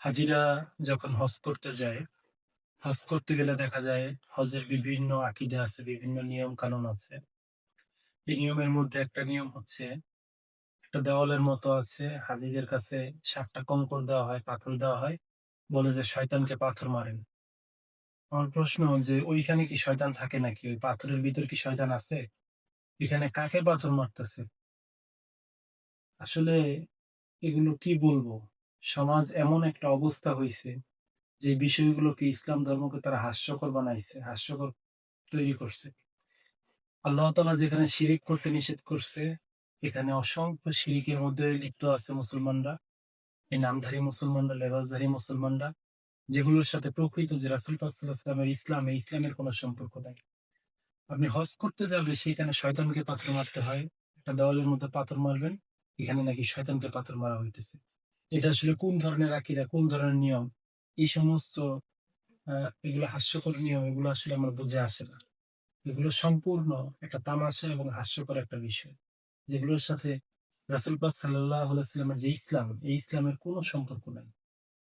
হাজিরা যখন হজ করতে যায়, হজ করতে গেলে দেখা যায় হজের বিভিন্ন আকীদা আছে, বিভিন্ন নিয়ম কানুন আছে। এই নিয়মের মধ্যে একটা নিয়ম হচ্ছে, একটা দেওয়ালের মতো আছে, হাজিদের কাছে ৭ টা কঙ্কর দেওয়া হয়, পাথর দেওয়া হয়। বলে যে শয়তানকে পাথর মারেন। আমার প্রশ্ন যে ওইখানে কি শয়তান থাকে নাকি? ওই পাথরের ভিতর কি শয়তান আছে? এখানে কাকে পাথর মারতেছে? আসলে এগুলো কি বলবো? সমাজ এমন একটা অবস্থা হইছে যে বিষয়গুলোকে ইসলাম ধর্মকে তারা হাস্যকর বানাইছে, হাস্যকর তৈরি করছে। আল্লাহ তাআলা যেখানে শিরিক করতে নিষেধ করছে, এখানে অসংখ্য শিরিকের মধ্যে লিপ্ত আছে মুসলমানরা। এই নামধারী মুসলমানরা, লেবাসধারী মুসলমানরা, যেগুলোর সাথে প্রকৃত যে রাসূল পাক সাল্লাল্লাহু আলাইহি ওয়াসাল্লামের ইসলাম, এই ইসলামের কোন সম্পর্ক নাই। আপনি হজ করতে যাবে সেখানে শয়তানকে পাথর মারতে হয়। একটা দেওয়ালের মধ্যে পাথর মারবেন, এখানে নাকি শয়তানকে পাথর মারা হইতেছে। এটা আসলে কোন ধরনের আকীদা, কোন ধরনের নিয়ম? এই সমস্ত আ এগুলো হাস্যকর নিয়ম, এগুলো আসলে আমার বুঝে আসে না। এগুলো সম্পূর্ণ একটা তামাশা এবং হাস্যকর একটা বিষয়। যেগুলোর সাথে রাসূল পাক সাল্লাল্লাহু আলাইহি ওয়াসাল্লামের যে ইসলাম, এই ইসলামের কোন সম্পর্ক নাই।